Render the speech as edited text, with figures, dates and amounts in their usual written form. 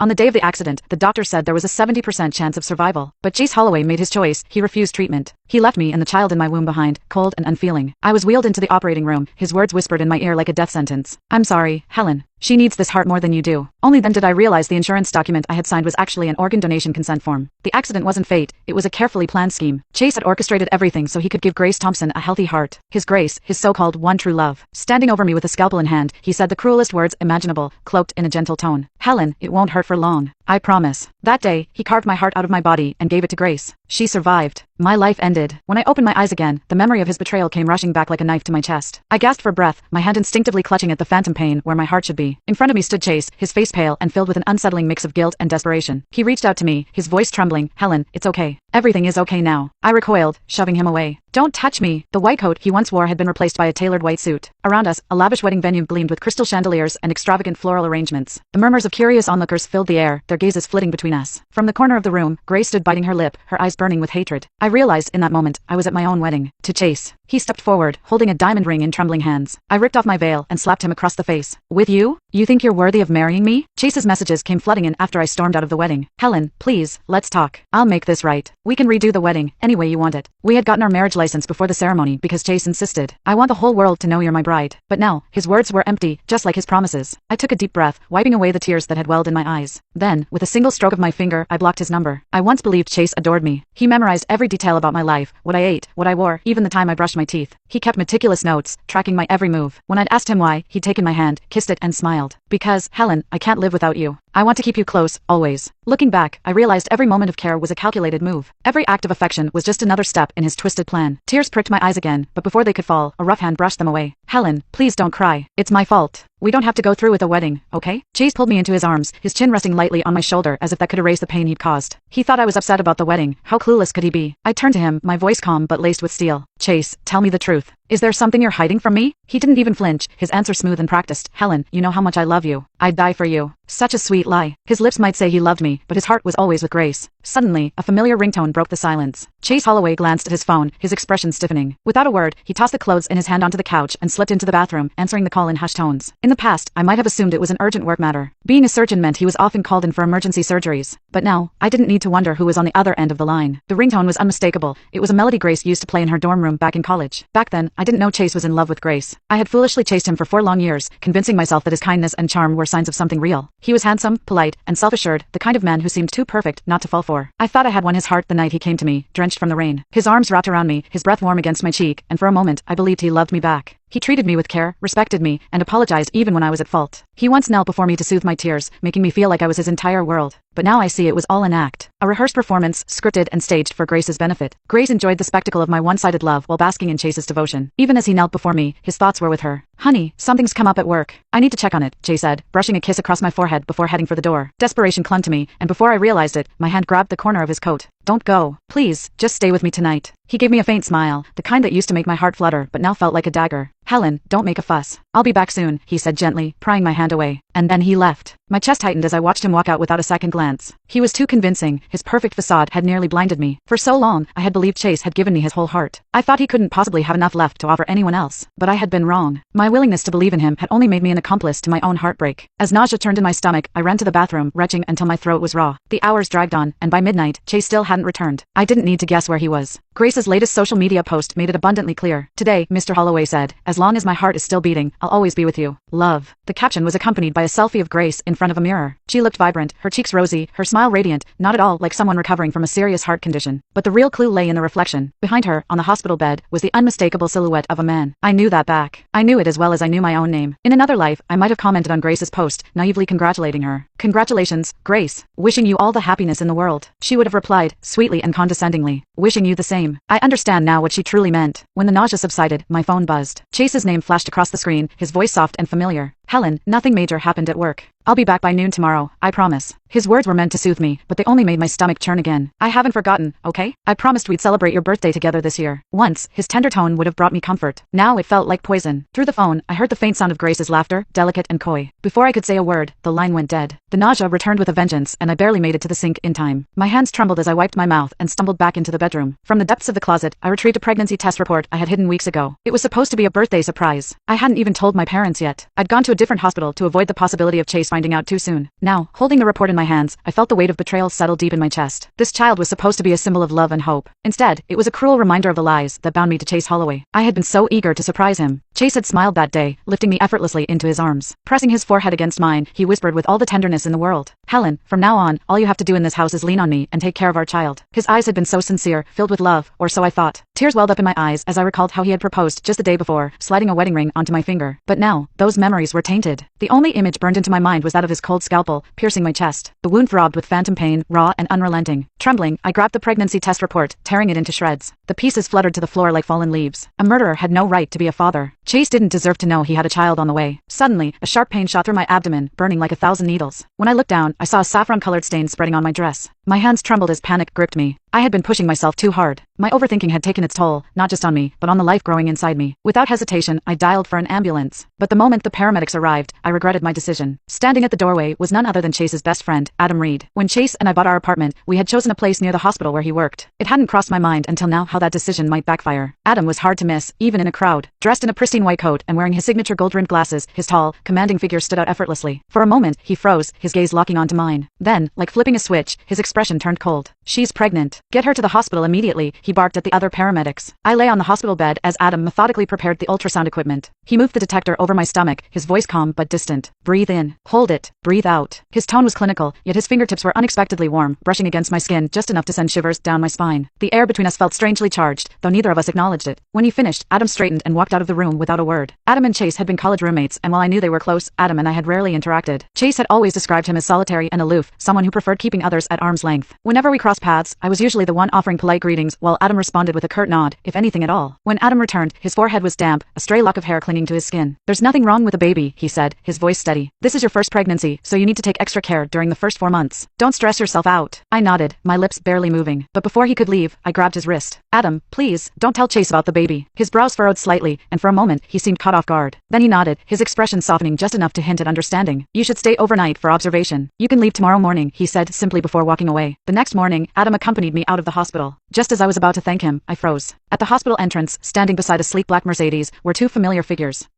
On the day of the accident, the doctor said there was a 70% chance of survival. But Chase Holloway made his choice. He refused treatment. He left me and the child in my womb behind, cold and unfeeling. I was wheeled into the operating room, his words whispered in my ear like a death sentence. "I'm sorry, Helen. She needs this heart more than you do." Only then did I realize the insurance document I had signed was actually an organ donation consent form. The accident wasn't fate, it was a carefully planned scheme. Chase had orchestrated everything so he could give Grace Thompson a healthy heart. His Grace, his so-called one true love. Standing over me with a scalpel in hand, he said the cruelest words imaginable, cloaked in a gentle tone. "Helen, it won't hurt for long. I promise." That day, he carved my heart out of my body and gave it to Grace. She survived. My life ended. When I opened my eyes again, the memory of his betrayal came rushing back like a knife to my chest. I gasped for breath, my hand instinctively clutching at the phantom pain where my heart should be. In front of me stood Chase, his face pale and filled with an unsettling mix of guilt and desperation. He reached out to me, his voice trembling. "Helen, it's okay. Everything is okay now." I recoiled, shoving him away. "Don't touch me." The white coat he once wore had been replaced by a tailored white suit. Around us, a lavish wedding venue gleamed with crystal chandeliers and extravagant floral arrangements. The murmurs of curious onlookers filled the air, their gazes flitting between us. From the corner of the room, Grace stood biting her lip, her eyes burning with hatred. I realized in that moment, I was at my own wedding. To Chase. He stepped forward, holding a diamond ring in trembling hands. I ripped off my veil and slapped him across the face. "With you? You think you're worthy of marrying me?" Chase's messages came flooding in after I stormed out of the wedding. "Helen, please, let's talk. I'll make this right. We can redo the wedding, any way you want it." We had gotten our marriage license before the ceremony because Chase insisted. "I want the whole world to know you're my bride." But now, his words were empty, just like his promises. I took a deep breath, wiping away the tears that had welled in my eyes. Then, with a single stroke of my finger, I blocked his number. I once believed Chase adored me. He memorized every detail about my life, what I ate, what I wore, even the time I brushed my teeth. He kept meticulous notes, tracking my every move. When I'd asked him why, he'd taken my hand, kissed it and smiled. "Because, Helen, I can't live without you. I want to keep you close, always." Looking back, I realized every moment of care was a calculated move. Every act of affection was just another step in his twisted plan. Tears pricked my eyes again, but before they could fall, a rough hand brushed them away. "Helen, please don't cry. It's my fault. We don't have to go through with the wedding, okay?" Chase pulled me into his arms, his chin resting lightly on my shoulder as if that could erase the pain he'd caused. He thought I was upset about the wedding. How clueless could he be? I turned to him, my voice calm but laced with steel. "Chase, tell me the truth. Is there something you're hiding from me?" He didn't even flinch, his answer smooth and practiced. "Helen, you know how much I love you. I'd die for you." Such a sweet lie. His lips might say he loved me, but his heart was always with Grace. Suddenly, a familiar ringtone broke the silence. Chase Holloway glanced at his phone, his expression stiffening. Without a word, he tossed the clothes in his hand onto the couch and slipped into the bathroom, answering the call in hushed tones. In the past, I might have assumed it was an urgent work matter. Being a surgeon meant he was often called in for emergency surgeries. But now, I didn't need to wonder who was on the other end of the line. The ringtone was unmistakable. It was a melody Grace used to play in her dorm room back in college. Back then, I didn't know Chase was in love with Grace. I had foolishly chased him for 4 long years, convincing myself that his kindness and charm were signs of something real. He was handsome, polite, and self-assured, the kind of man who seemed too perfect not to fall for. I thought I had won his heart the night he came to me, drenched from the rain. His arms wrapped around me, his breath warm against my cheek, and for a moment, I believed he loved me back. He treated me with care, respected me, and apologized even when I was at fault. He once knelt before me to soothe my tears, making me feel like I was his entire world. But now I see it was all an act. A rehearsed performance, scripted and staged for Grace's benefit. Grace enjoyed the spectacle of my one-sided love while basking in Chase's devotion. Even as he knelt before me, his thoughts were with her. "Honey, something's come up at work. I need to check on it," Chase said, brushing a kiss across my forehead before heading for the door. Desperation clung to me, and before I realized it, my hand grabbed the corner of his coat. "Don't go. Please, just stay with me tonight." He gave me a faint smile, the kind that used to make my heart flutter but now felt like a dagger. "Helen, don't make a fuss. I'll be back soon," he said gently, prying my hand away. And then he left. My chest tightened as I watched him walk out without a second glance. He was too convincing. His perfect facade had nearly blinded me. For so long, I had believed Chase had given me his whole heart. I thought he couldn't possibly have enough left to offer anyone else. But I had been wrong. My willingness to believe in him had only made me an accomplice to my own heartbreak. As nausea turned in my stomach, I ran to the bathroom, retching until my throat was raw. The hours dragged on, and by midnight, Chase still hadn't returned. I didn't need to guess where he was. Grace's latest social media post made it abundantly clear. "Today, Mr. Holloway said, as long as my heart is still beating, I'll always be with you. Love." The caption was accompanied by a selfie of Grace in front of a mirror. She looked vibrant, her cheeks rosy, her smile radiant, not at all like someone recovering from a serious heart condition. But the real clue lay in the reflection. Behind her, on the hospital bed, was the unmistakable silhouette of a man. I knew that back. I knew it as well as I knew my own name. In another life, I might have commented on Grace's post, naively congratulating her. "Congratulations, Grace. Wishing you all the happiness in the world." She would have replied, sweetly and condescendingly, "Wishing you the same." I understand now what she truly meant. When the nausea subsided, my phone buzzed. Chase's name flashed across the screen, his voice soft and familiar. "Helen, nothing major happened at work. I'll be back by noon tomorrow, I promise." His words were meant to soothe me, but they only made my stomach churn again. "I haven't forgotten, okay? I promised we'd celebrate your birthday together this year." Once, his tender tone would have brought me comfort. Now it felt like poison. Through the phone, I heard the faint sound of Grace's laughter, delicate and coy. Before I could say a word, the line went dead. The nausea returned with a vengeance, and I barely made it to the sink in time. My hands trembled as I wiped my mouth and stumbled back into the bedroom. From the depths of the closet, I retrieved a pregnancy test report I had hidden weeks ago. It was supposed to be a birthday surprise. I hadn't even told my parents yet. I'd gone to a different hospital to avoid the possibility of Chase finding out too soon. Now, holding the report in my hands, I felt the weight of betrayal settle deep in my chest. This child was supposed to be a symbol of love and hope. Instead, it was a cruel reminder of the lies that bound me to Chase Holloway. I had been so eager to surprise him. Chase had smiled that day, lifting me effortlessly into his arms. Pressing his forehead against mine, he whispered with all the tenderness in the world, "Helen, from now on, all you have to do in this house is lean on me and take care of our child." His eyes had been so sincere, filled with love, or so I thought. Tears welled up in my eyes as I recalled how he had proposed just the day before, sliding a wedding ring onto my finger. But now, those memories were tainted. The only image burned into my mind was that of his cold scalpel, piercing my chest. The wound throbbed with phantom pain, raw and unrelenting. Trembling, I grabbed the pregnancy test report, tearing it into shreds. The pieces fluttered to the floor like fallen leaves. A murderer had no right to be a father. Chase didn't deserve to know he had a child on the way. Suddenly, a sharp pain shot through my abdomen, burning like 1,000 needles. When I looked down, I saw a saffron-colored stain spreading on my dress. My hands trembled as panic gripped me. I had been pushing myself too hard. My overthinking had taken its toll, not just on me, but on the life growing inside me. Without hesitation, I dialed for an ambulance. But the moment the paramedics arrived, I regretted my decision. Standing at the doorway was none other than Chase's best friend, Adam Reed. When Chase and I bought our apartment, we had chosen a place near the hospital where he worked. It hadn't crossed my mind until now how that decision might backfire. Adam was hard to miss, even in a crowd. Dressed in a pristine white coat and wearing his signature gold-rimmed glasses, his tall, commanding figure stood out effortlessly. For a moment, he froze, his gaze locking onto mine. Then, like flipping a switch, his expression turned cold. "She's pregnant. Get her to the hospital immediately," he barked at the other paramedics. I lay on the hospital bed as Adam methodically prepared the ultrasound equipment. He moved the detector over my stomach, his voice calm but distant. "Breathe in. Hold it. Breathe out." His tone was clinical, yet his fingertips were unexpectedly warm, brushing against my skin just enough to send shivers down my spine. The air between us felt strangely charged, though neither of us acknowledged it. When he finished, Adam straightened and walked out of the room without a word. Adam and Chase had been college roommates, and while I knew they were close, Adam and I had rarely interacted. Chase had always described him as solitary and aloof, someone who preferred keeping others at arm's length. Whenever we crossed paths, I was usually the one offering polite greetings, while Adam responded with a curt nod, if anything at all. When Adam returned, his forehead was damp, a stray lock of hair clinging to his skin. "There's nothing wrong with the baby," he said, his voice steady. "This is your first pregnancy, so you need to take extra care during the first 4 months. Don't stress yourself out." I nodded, my lips barely moving. But before he could leave, I grabbed his wrist. "Adam, please, don't tell Chase about the baby." His brows furrowed slightly, and for a moment, he seemed caught off guard. Then he nodded, his expression softening just enough to hint at understanding. "You should stay overnight for observation. You can leave tomorrow morning," he said simply before walking away. The next morning, Adam accompanied me out of the hospital. Just as I was about to thank him, I froze. At the hospital entrance, standing beside a sleek black Mercedes, were two familiar figures.